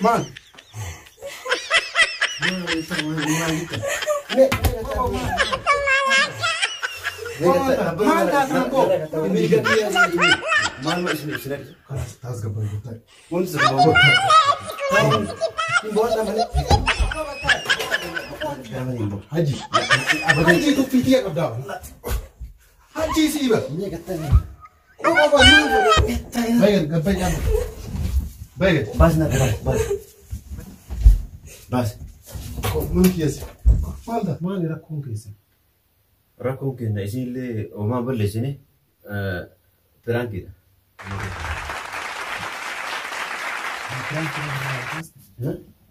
Man. Haji, Haji tu fitiak dah. Haji sih bah. Ini kata ni. Apa ni? Baik, gapai apa? Baik. Bas nak bas. Bas. Kau mungkin sih. Mana rakun kisah? Rakun kisah isile oma boleh sini. Perang kita.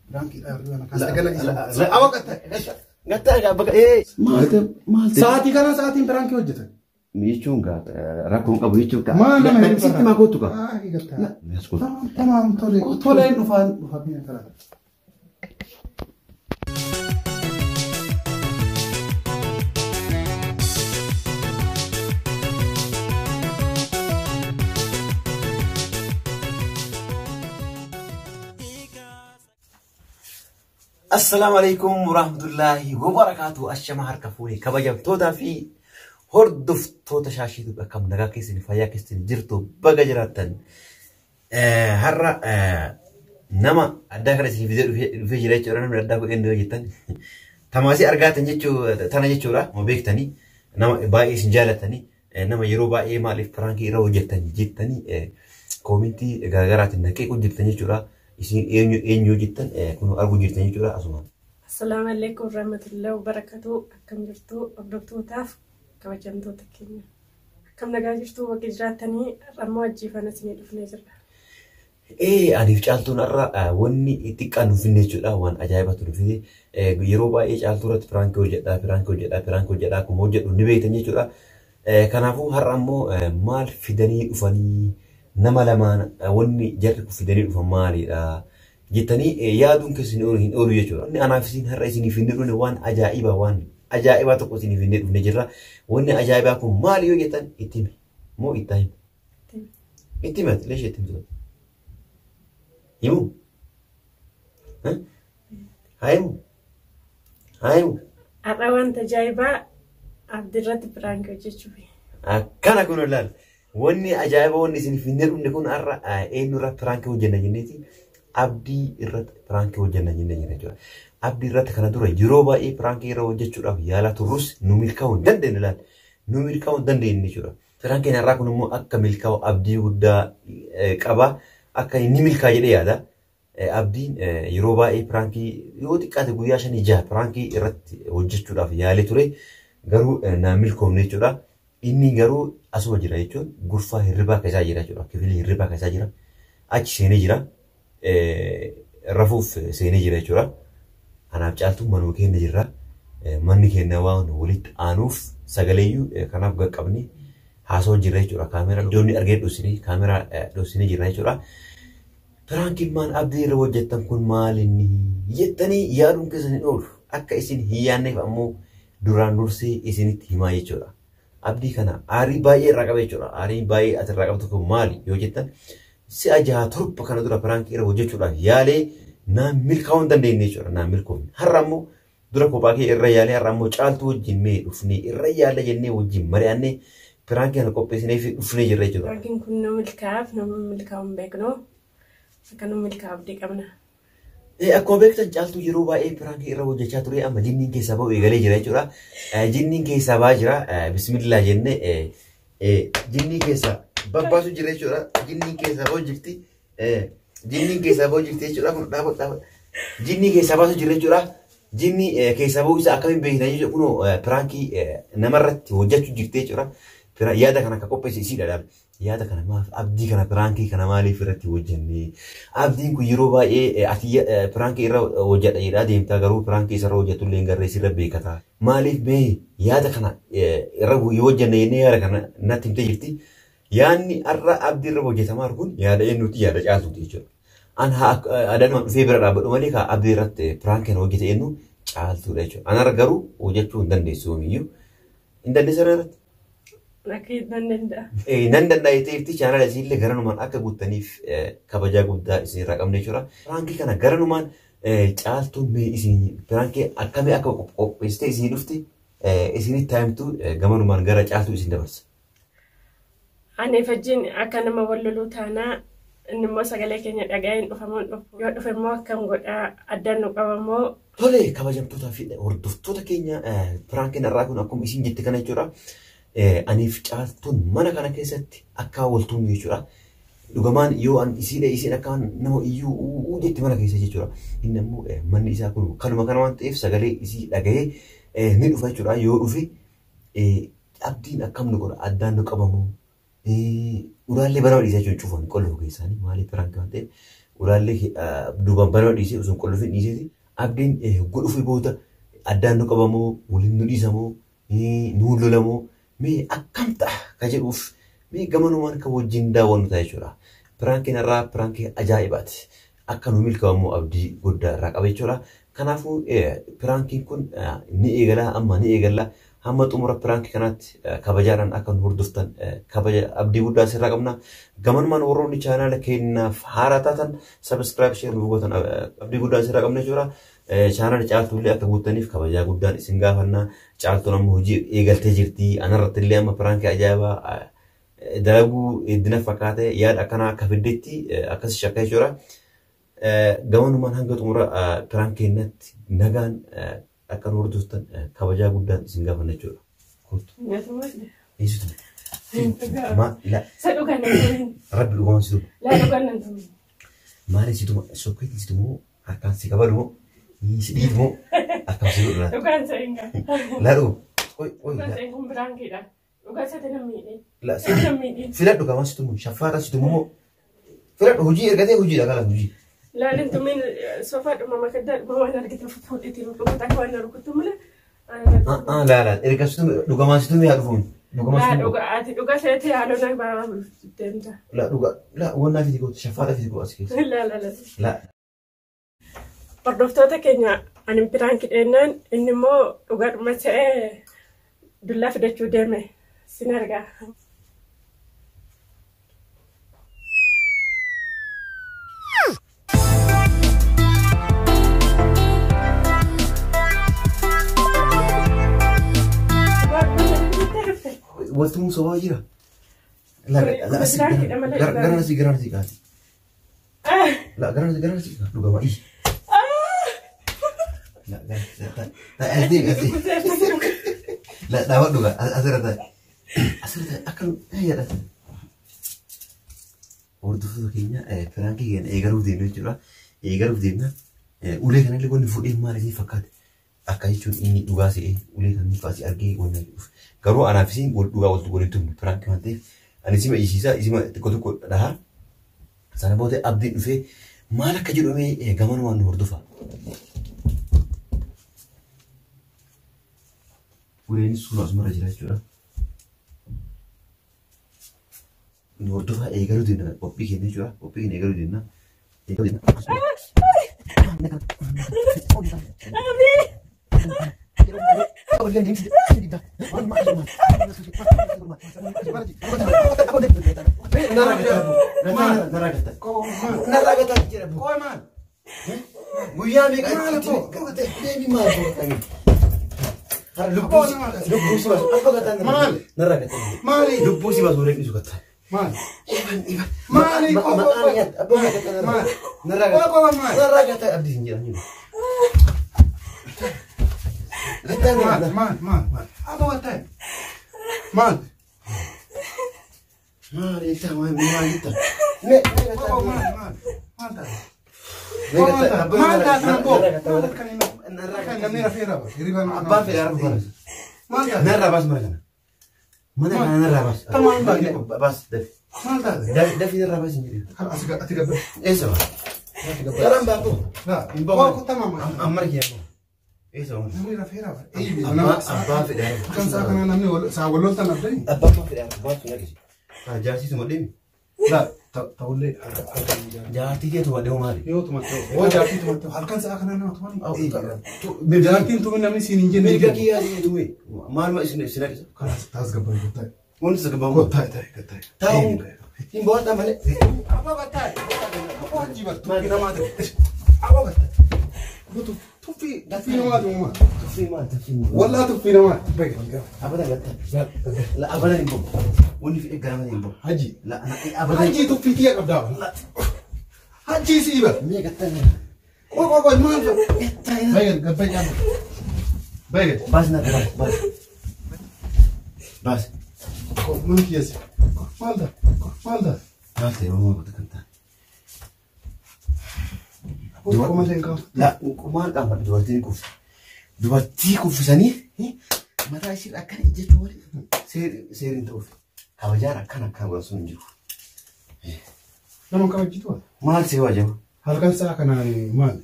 Perang kita. Awak kata. Ngata agak baga saat ini saat ini perang kau jadi. Micu enggak rakun kabu micu enggak. Mana dari situ mah kau tu kan. Ah, kata. Nah, tamam toleh nufan ni kata. Assalamualaikum warahmatullahi wabarakatuh. Ashama harka fuuni kabajamtoota fi hordoftoota shaashiitu akkam nagaa keessanii fayyaa keessanii jirtu baga jiraattan. Har'a nama addaa kana isin dhufee jira jechuudha. Namni addaa kun eenyu jettan tamaasii argaatan tana jechuudha. Moo beektanii nama baay'ee isin jaalatanii nama yeroo baay'ee maaliif piraankii irra hojjettan jettanii koomintii garaagaraatiin naqee hojjettan jechuudha. isin eenyu jettan kun argu jirtan jechuudha asuma. Assalamu alaikum warahmatullahi wabarakatuh. Akkam jirtu hordoftootaaf kabajamtoota keenya. Akkam nagaa jirtu bakka jiraatanii rammoo ajjiifana isinii dhufnee jirra. Aniif caaltuun irra wanni xiqqaan dhufinne jechuudha waan ajaa'ibatu dhufee yeroo baay'ee caaltuu irratti piraankii hojjedhaa akkuma hojjedhu ni beektan jechuudha. Kanaafuu har'a ammoo maal fidanii dhufanii nama lamaan wanni jarri fidanii dhufan maalidha jettanii yaaduun keessan hin oolu jechuudha. Wanni anaaf isin har'a isinii finnee dhufne waan ajaa'ibaa tokko isinii finnee dhufne jirra. Wanni ajaa'ibaa kun maali yoo jettan itti hime moo itti hime? Itti hime ati leeshee itti himtu. Himu? Haa himu? Har'a wanta ajaa'ibaa abdirratti piraankii hojjechuuf. Akkana kun ilaala. Wanni ajaa'iba wanni isin finnee dhufne kun har'a eenyu irratti piraankii hojjenna jenneeti abdii irratti piraankii hojjenna jennee jechuudha. Abdii irratti kana dura yeroo baay'ee piraankii irra hojjechuudhaaf yaalaa turrus nu milkaa'uu hin dandeenye laal. Nu milkaa'uu hin dandeenye jechuudha. Piraankiin har'aa kun immoo akka milkaa'u abdii guddaa qaba. Akka inni milkaa jedhee yaada. Abdiin yeroo baay'ee piraankii yoo xiqqaate guyyaa 5-6 piraankii irratti hojjechuudhaaf yaalee ture garuu na milkoomne jechuudha. Inni garuu asuma jira jechuun gurfaa hirribaa keessaa jira jechuudha. Kifilii hirribaa keessaa jira. Achi seenee jira. Rafuuf seenee jira jechuudha. Anaaf caaltuu manuma keenya jirra. Manni keenya waan walitti aanuuf sagaleeyyuu kanaaf qaqqabni haasawaa jirra jechuudha. Kaameraa ijoollee argee dhoosine kaameraa dhoosine jirra jechuudha. Piraankiin maan abdii irra hojjettan kun maalinni jettanii yaaduun keessan hin oolu. Akka isin hin yaadneef ammoo duraan dursee isinitti himaa jechuudha. Abdii kana aarii baay'ee irraa qaba jechuudha. Aarii baay'ee asirraa qabatu kun maali yoo jettan si'a 6-7 kana dura piraankii irra hojjechuudhaaf yaalee naan milkaa'uu hin dandeenye jechuudha. Naan milkoomne. Har'a ammoo dura kophaa kee irra yaalee har'a ammoo caaltuu wajjin mee dhufnee irra yaala jennee wajjin mari'annee piraankii kana qopheessinee fi dhufnee jirra jechuudha. Piraankiin kun nama milkaa'aaf nama milkaa'uu hin beeknu. Akka nama milkaa'u abdii qabna. Akkuma beektan caaltuu yeroo baay'ee piraankii irra hojjechaa ture amma jinniin keessaa ba'u eegalee jira jechuudha. Jinniin keessaa ba'aa jira. Bismillah jennee jinnii keessaa babbaasu jira jechuudha. Jinniin keessaa ba'u jirti. Jinniin keessaa ba'u jirti jechuudha. Kun dhaabata. Jinnii keessaa baasu jira jechuudha. Jinnii keessaa ba'u isaa akkamiin beekna jechuudha. Kun piraankii namarratti hojjechuu jirti jechuudha. Yaada kana akka qopheesse isiidha. Yaada kana maaf abdii kana piraankii kana maaliif irratti hojjenne? Abdiin kun yeroo baay'ee ati piraankii irra hojjedha jedhaa deemtaa garuu piraankii isarra hojjetu illee garree sirra beekata. Maaliif mee yaada kana irra yoo hojjenne jennee yaada kana natti himtee jirti. Yaadni har'a abdii irra hojjetamaa kun yaada eenyuti yaada caaltuuti jechuudha. An adaduma dhufee bira dhaabbadhu malee ka abdii irratti piraankii kana hojjete eenyu caaltuudha jechuudha. Ana garuu hojjechuu hin dandeessu yoomiyyuu. Hin dandeessan irratti. Nan danda'a ta'eefti chaanala isiillee garanumaan akka guuttaniif kabajaa guddaa isinirraa qabne jechuudha. Piraankii kana garanumaan caaltuun mee isin piraankii akkamii akka qopheessitee isinii dhufti isinitti taa'imtu gamanumaan gara caaltuu isin dabarsa. Ani fajjiin akka nama walloluu taanaa inni immoo sagalee keenya dhaga'een dhufamuun dhufu yoo dhufe immoo akkam godhaa addaan nu qabamoo. Tole kabajamtootaa fi hordoftoota keenya piraankiin irraa kun akkuma isin jette kana jechuudha. Aniif caaltuun mana kana keessatti akka waltuun jechuudha. Dhugamaan yoo isin akka nama iyyuu jetti mana keessa jechuudha. Inni immoo manni isaa kun kanuma kana waan ta'eef sagalee isii dhaga'ee ni dhufa jechuudha. Yoo dhufe abdiin akkam nu godha addaan nu qabamoo. Uraallee bara dhiisee jechuun cufan qollufu keessaanii maaliif piraankii waan ta'eef uraallee duubaan bara dhiisee osoo qolluufin dhiiseeti abdiin godhufi booda addaan nu qabamoo waliin nu dhiisamoo nu lolamoo mee akkam ta'a ka jedhuuf mee gamanumaan kan wajjin daawwannu ta'a jechuudha. Piraankiin irraa piraankii ajaa'ibaati. Akka nu milkaa'amoo abdii guddaa irraa qaba jechuudha. Kanaafuu piraankiin kun ni eegala amma ni eegala. Hamma xumura pirankii kanatti kabajaadhaan akka nu hordoftan kabaja abdii guddaa asirraa qabna. Gamanumaan warroonni chaanaala keenyaaf haaraa taatan sabiskiraayib sheer nu gootan abdii guddaa asirraa qabna jechuudha. Chaanaala caaltuullee akka guuttaniif kabajaa guddaan isin gaafanna. Caaltuun amma hojii eegaltee jirti. Anarratti illee amma pirankii ajaa'ibaa dalaguu dina fakkaate yaada akkanaa akka fiddeetti akkas shakka jechuudha. Gamanumaan hanga xumura pirankii keenyatti nagaan akka nu hordoftan kabajaa guddaan isin gaafanna jechuudha. Rabbi dhugaman si dhugu. Maali si dhugu? Sokkeetti si dhugu harkaan si qabalu moo si dhiibu moo akkam si dhugu? Dhugaan sa hinga. Laa dhugu. Dhugaan sa hinga biraankiidha. Dhugaan sa tana miidhee. Filadhu qaban si dhugu shaffaadha si dhugu moo filadhu hojii ergatee hojiidha kala hojii. Laalin tumin sofa dhuma makadda dhuma waan argite fuudhiti dhuma takka waan rukutu mala. Laala ergasitu dhugamaan situ yaa dhufuun. Laa dhuga ati dhuga seeti haaloo na baa deemta. Laa dhuga laa wannaa fi gooti shaffaadha fi gooti keessa. Laa. Hordoftoota keenya ani piraankii dheenyaan inni immoo dhuga dhuma ta'ee dullaa fidachuu deeme sin argaa. Waltu sobaa jira. Gara nasi kaati. Gara nasi dhugama ii. Dhaabaa dhuga asirratti akka yaadata. Hordoftoota keenya piraankii keenya eegaluuf deemnee jechuudha. Eegaluuf deemna. Ulee kanallee wanni fuudhee maal isin fakkaate? Akka jechuun inni dhugaa se'ee ulee kan nuuf asii argee wanna dhufu. Garuu anaaf isin wal dhugaa walitti godhatu pirankii waan ta'eef ani isima ishiisaa isima tokko tokko dhahaa. Sana booda abdiin dhufee maal akka jedhamee gamanumaan nu hordofa. Uleenis sun asumara jira jechuudha. Nu hordofa eegaluu deemna qophii keenya jechuudha. Qophii keenya eegaluu deemna. Lubbuu si baasuu reeqni sukata. Maali? Narraa abdii hin jedhamu. ta'ullee jaartii keetu wadhee maali? yoo tumattee oo jaartii tumattee halkan sa'a kana nama tumani jaartiin tumin namni siin hin jenne mirga kiyyaa dume maaluma isin agarsiisa? kanas taas gabban gottaa wanti isa gabbaa gottaa ta'e taa'u hin boodda malee abba gottaa abba jibartu namaa ta'e abba gottaa tuffii namaa ta'uma tuffii maal tuffii wallaa tuffii namaa beekaa abadan gatta la abadan hin boqo wanni fi eeggara malee hin boqo haji la abadan haji tuffii kiyya qabdaa haji siiba mee gatta qoy maal beekaa gabban jaamu beekaa baas na baas man kiyasi maalda maal ta'e waan goota kan ta'a la maal qaama dubartii kuffisanii mataa ishee akkana ejjechuu malee seeriin ta'uuf kabajaan akkana godhan sun hin jiru. nama kabajitu Maal see wajjaba? halkan sa'a kanaan maal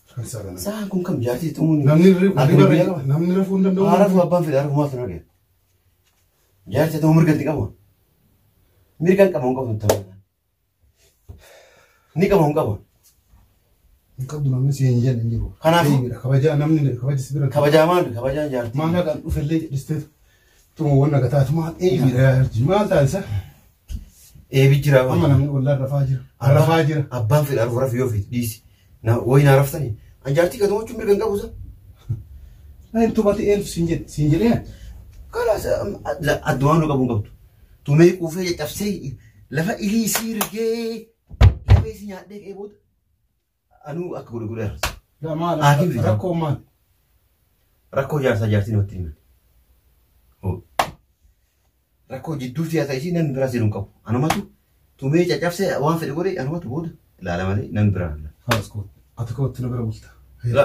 halkan sa'a kanaan Saan kun kam jaartii xumuun namni rafuu hin danda'u haarafu abbaan fedha haarafu maal sana ga'e? Jaartii ta'uu mirga itti qabu. Mirga qabu hin qabu ta'uu. Ni qabu hin qabu. hin qabdu namni si hin jedhan jiru. Kanaafuu kabajaa namni kabajaa bira kabajaa maal kabajaan jaartii. maal haadhaan dhufellee jedhistee tuma wanna gataatu maal maal taasisa Eebi jira amma namni wallaan rafaa jira abbaan fedha haarafu rafu yoo fedhi dhiisi. Wayin haaraftanii an jaartii gatuun jechuun mirga hin qabu sa. Lain tubati eentu siin jedhee Kalaas addumaan nu qabu hin qabdu. Tumee kuufee caccabsee lafa ilii isii rigee lafee isii nyaadhee qe'ee booda anuu akka godhe harrasa. rakkoo maal Rakkoo jaarsaa jaartii namatti himan. Rakkoo jidduu siyaasaa isii namni biraa seenuu qabu. Anumatu tumee caccabsee waan fedhe godhe anumatu booda ilaala malee namni biraa ilaala. haas koo ati kootti na bira bulta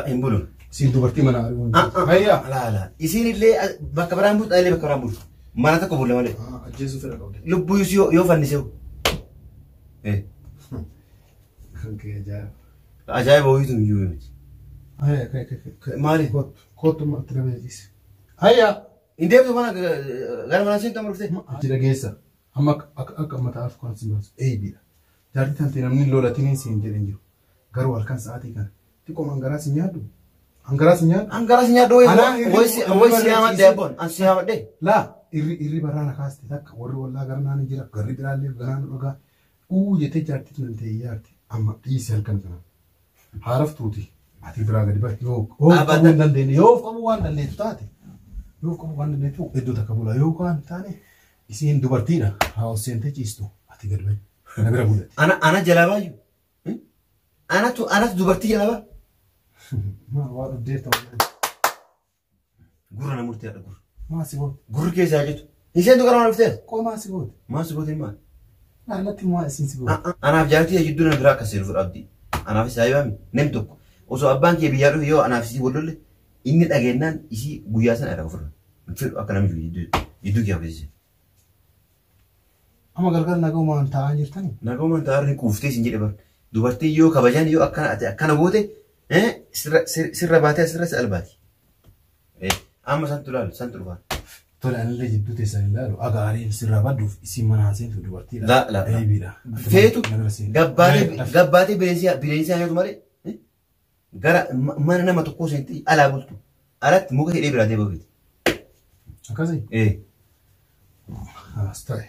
Hin bulu. siin dubartii mana ari'uun hayyaa Laala. Isiin illee bakka biraan bultu illee bakka biraan bultu. Mana tokko bulla malee. ajjeesuu fedha qabde Lubbuu yoo fannisee. kan kee ajaa'iba Ajaa'iba ho'iitu iyyuu miti. hayyaa Maali? kootu matti na beeksise hayyaa Hin deemtu mana gara manaa seentu amma dhuftee. jira geessa amma akka mataaf kan si baasu eebiidha jaartii tantee namni lolatiin siin jedhan jiru garuu halkan sa'aatii kana xiqqoo hangaraa si nyaaddu hangaraa si nyaaddu Angara si nyaadhu woy si hamadde abboon an si hamadde. laa irri baraana kaaste takka warri wallaa gara naan jira garri biraallee garaan dhugaa jettee jaartii tantee yaarti amma dhiisi halkan kana haaraftuuti ati biraa gadi bari yoo qabuu hin dandeenye yoo qabuu waan dandeettu taate yoo qabuu waan dandeettu iddoo takka bula yoo waan taane isiin dubartiidha haa seentee ciistu ati gadi bari na bira bulate. Ana jalaa baay'u. Anatu dubartii jalaa baa. maa waa dhuddeetta Gurra na murtee haadha gurra. maa si goote Gurri keessaa jettu. Isheen tu gara mana dhuftee? koo maa si goote Maa si goote maal? naannatti maa isiin si goote Anaaf jaartii jidduu nama biraa akka seenu fudhaabdi. Anaaf isaa yoo hami namni tokko osoo abbaan kee biyyaa dhufe yoo anaaf isii wallolle inni dhageennaan isii guyyaa sana irraa ofirra. Fedhu akka namni jidduu kee hafeessise. amma galgala nagaumaan taa'aa jirtanii Nagaumaan taa'aa kuuftee sin jedhe bar. Dubartii yoo kabajaan yoo akkana goote sirra baatee asirra si albaati. Amma santu ilaalu santu dhufaa. tole anillee jidduu teessan ilaalu agaariin sirraa badduuf isiin manaa seentu dubartiidha eebiidha Feetu gabbaatee bineensi hayyatu malee gara mana nama tokkoo seenti alaa bultu. Alatti muka hidhee biraatee baafete. akkasii haas ta'e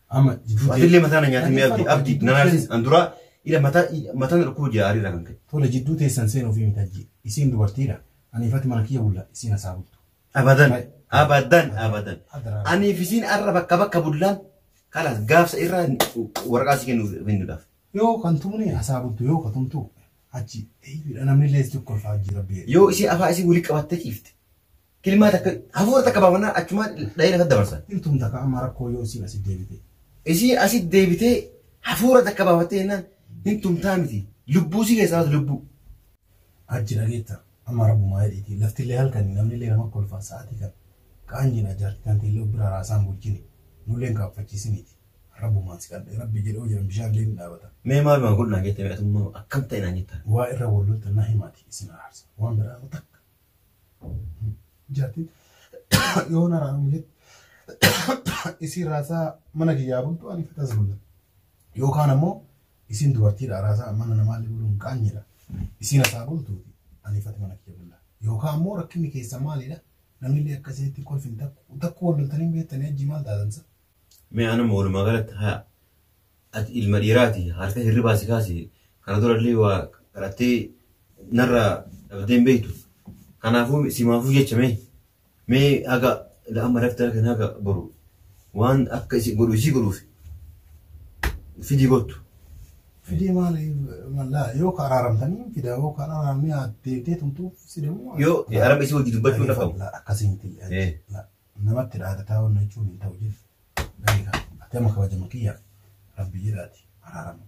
amma Atillee mataa na nyaatanii abdii nanaarsis anduraa ila mataan dhukkuba jaarii irraa kan ka'e. tole jidduu teessan seenuu fi mitajji isiin dubartiidha aniifatti mana kiyya bulla isiin asaa bultu Abadan. Aniif isiin arra bakka bullaan kalaas gaafsa irraa waraqaa si kennuudhaaf. yoo kan tumne asaa bultu yoo ka tumtu achi eebiidha namni illee itti kolfaa jira bee Yoo isiin afaa isii walii qabattee ciifte. Kilimaa takka hafuura takka baafannaa achumaan dhahee lafatti dabarsan. hin tumta ka amma rakkoo yoo isiin asii deebite Isiin asitti deebitee hafuura takka baafattee jennaan hin tumtaa miti. Lubbuu si keessaa lubbuu. achi dhageetta amma rabbumaa hedhiiti laftillee halkanii namni illee nama kolfaa sa'aatii kan qaanjina jaartii tantee illee bira raasaan bulchini nullee hin kaaffachiisiniiti Rabbu maati kan rabbi jedhee jiran bishaan illee ni dhaabata. Mee maal maa godhunaa jettee mi'atummaa akkam ta'e naan jettan. Waa irra wallolta na himaati isin araarsa. Waan biraa takka. Jaatiin yoo na raanu jette isin raasaa mana kiyyaa bultu ani fatas bulla. Yookaan ammoo isin dubartiidha raasaa mana namaallee buluun qaanyedha. Isin asaa bultuuti ani fati mana kiyya bulla. Yookaan ammoo rakkinni keessa maalidha? Namni illee akkasitti kolfin takku walloltanii beektanii ajji maal taatansa? Mee anuma walumaa galatti haa ati ilma dhiiraati harka hirribaa si kaasi kana durallee waa qarattee narra dhabdeen beektu. Kanaafuu simaafuu jecha mee haga amma daftara kan haga boru waan akka isii godhuuf fidii gottu. Fidii maali mallaa yoo karaaramtanii fida yoo karaaramni deetee tumtuuf sidamu. Yoo arama isii hojii dubbachuu dhafamu. Akkasitti namatti dhaadataa waan jechuun hin ta'u jedhu. Ate amma kabajama kiyya rabbi jedhaati araarama.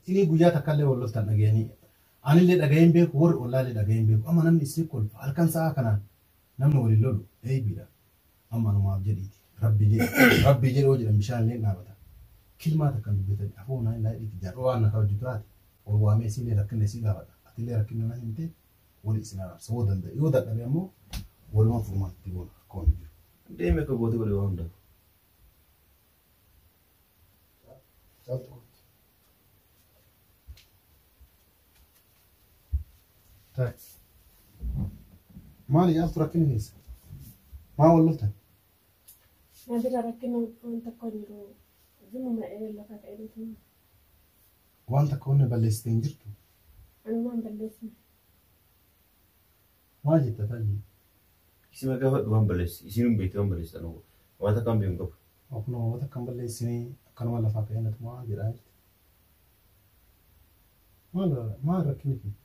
Isinii guyyaa takka illee walloltan dhageenii anillee dhageen beeku warri ollaallee dhageen beeku amma namni isii kolfa halkan sa'a kanaan namni waliin lolu eebiidha. Amma numaaf jedhiiti rabbi jedhoo jedhan bishaan illee dhaabata. Kilmaa takkan dubbatanii afuunaa hin laayidhiiti jaadhoo waan naka hojjetu taate ol waamee isinlee rakkinna isii gaafata. Atillee rakkinna na himtee wali isin araarsa yoo danda'e yoo dadhabe ammoo walumaan furmaatti boona akka waan jiru. Deemee akka goote godhe waan hundaa. Maali yaa turakkin keessa? Maa walloltan? Naadira rakkina waan takka jiru zimuma lafa ka'eetu. Waan takka wanne balleessitee hin jirtu? Anumaan balleessine. Maal jetta taa'ee? Isima gaafa waan balleessi isin beekte waan balleessitan waan takka hin qabu. Akkuma waan takka hin balleessinee akkanuma lafaa ka'ee natumaa jedhaa jirti. Maal rakkinni keessa?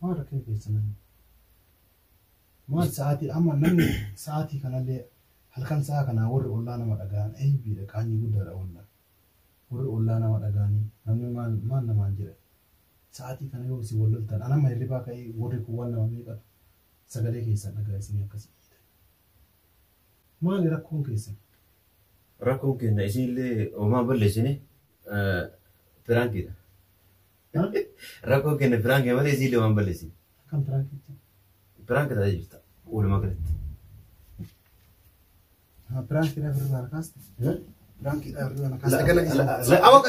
Maal rakkinni keessa namni? Maal sa'aatii amma namni sa'aatii kanallee halkan sa'a kanaa warri ollaa nama dhagaan eebiidha qaanyii guddaadha ollaa. Warri ollaa nama dhagaanii namni maal namaan jedha. Sa'aatii kana yoo isin walloltan anama hirribaa ka'ee warri kun waan nama meeqatu sagalee keessan dhagaa isinii akkasii. Maali rakkoon keessan? Rakkoon keenya isinillee homaa balleessine piraankiidha. Rakkoon keenya piraankiidha malee isinillee homaa balleessine. Akkam piraankiidha? Piraanki taatee jirta walumaa galatti. Piraankiidhaaf hirribaa kaasta? Piraankiidhaaf hirribaa kaasta? Awa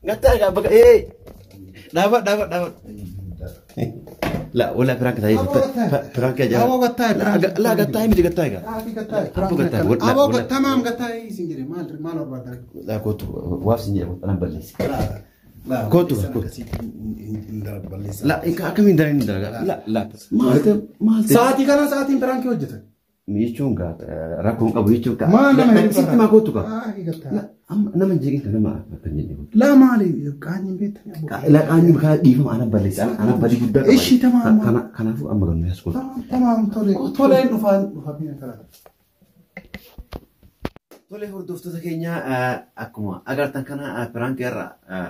Gattaa bakka dhaaba. La wala piraanki taatee jirta. Piraanki ajaa. Awa gattaa. La gattaa miti gattaa egaa. Awa gattaa maam gattaa isin jedhe maal barbaadan? La kootu waaf sin jedhamu anaan balleessi. Kootu. La akkamiin dareen dalagaa? La maal sa'aatii kana sa'aatiin piraankii hojjetan? jechuun rakkoon qabu jechuun maal nama hin sitti maa kootu gattaa? nama jeeqin kan nama akka jenne la maali qaanyi beektan la qaanyi kaa dhiifama ana balleessa ana badii guddaa qaba ishi tamaam kanaafuu amma gannu yaas kootu tamaam tole dhufaan karaa tole hordoftoota keenya akkuma agartan kana piraankii irra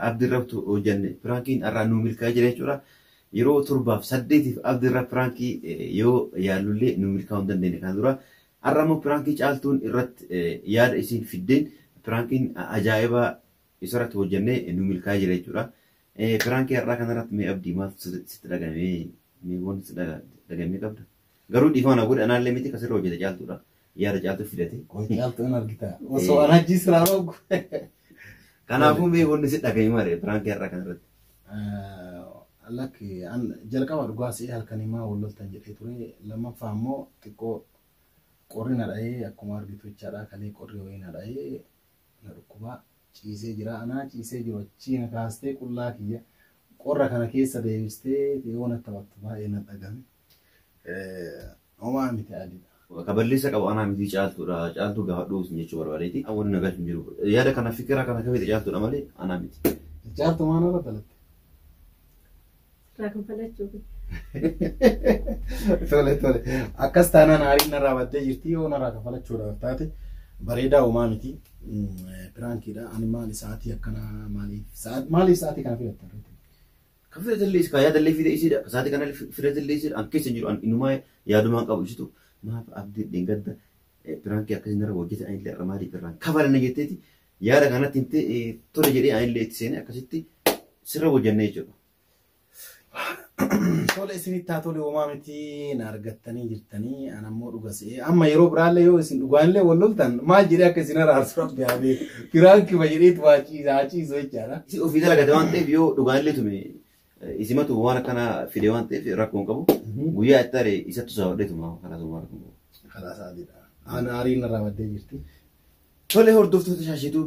abdii rabtu hojjenne piraankiin irraa nuu milkaa'ee jira jechuudha yeroo 7-8 abdii irra pirankii yoo yaalullee nuu milkaa'uu hin dandeenye kan dura arramoo pirankii caaltuun irratti yaada isin fiddeen piraankiin ajaa'iba isarratti hojjennee nuu milkaa'ee jira jechuudha pirankii irraa kanarratti mee abdii maaltu sitti dhagamee mee wanti dhagamee qabda garuu dhiifama godhe anaallee miti kasirra hojjete caaltuudha yaada caaltuu fidate caaltuun argita osoo anajii siraa rogu kanaafuu mee wanti sitti dhagamee malee pirankii irraa kanarratti Laki jalqaba dhugaa si'ee halkanii maa walloltan jedhee ture lammaffaa immoo xiqqoo qorri na dha'ee akkuma argitu jechaadha kalee qorri wayii na dha'ee na dhukkubaa ciisee jira anaa ciisee jiru achii na kaastee qullaa kiyya qorra kana keessa deebistee yoo na taphattu baay'ee na dhagame homaa miti adiidha. Kaballeessa qabu anaa miti caaltuudha caaltuu gaafa dhuusin jechuu barbaadeeti awwan nagaa hin jiru yaada kana fikira kana kafite caaltuudha malee anaa miti. Caaltuu maan irra dalatte? Tole. Akkas taanaan aariin narraa baddee jirti yoo narraa kafalachuudhaaf taate bareedaa homaa miti. Piraankiidha. Ani maali sa'aatii akkanaa maaliif sa'aatii kana filatta? Kan filatallee isa yaadallee fide isiidha. Sa'aatii kana filatallee isiidha. An keessa jiru an inumaa yaadumaan qabu isitu maaf abdii dheengadda piraankii akkasii narra hojjete anillee irra maaliif irraan kafalanna jetteeti yaada kanatti himte tole jedhee anillee itti seenee akkasitti sirra hojjannee jechuudha. Tole isinitti haa tole uumaa miti na argattanii jirtanii an ammoo dhugasee amma yeroo biraallee yoo isin dhugaanillee wal loltan maal jedhee akka isin araarsu rabbi haa beeku firaan kiba jedheetu waa ciisu jechaadha. Isin ofii dalagate waan ta'eef yoo dhugaanillee tume isimatu waan akkana fide waan ta'eef rakkoo hin qabu. Guyyaa itti taare isattu saawwadheetuma kanaatu waan rakkoo hin qabu. Kalaas adiidha. An aariin irraa baddee jirti. Tole hordoftoota shaashiitu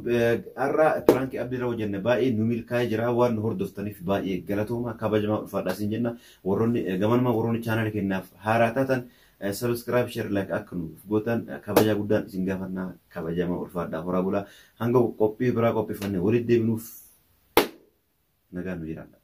har'a pirankii abdiirra hojjenne baay'ee nu milkaa'ee jira waan nu hordoftaniif baay'ee galatooma kabajamaa ulfaadhaa siin jenna warroonni gamanuma warroonni chaanala kennaaf haaraa taatan subscribe share like akka nuuf gootan kabajaa guddaan isin gaafannaa kabajamaa ulfaadhaa horaa bulaa hanga qophii biraa qopheeffannee walitti deebinuuf nagaan nu jiraadha.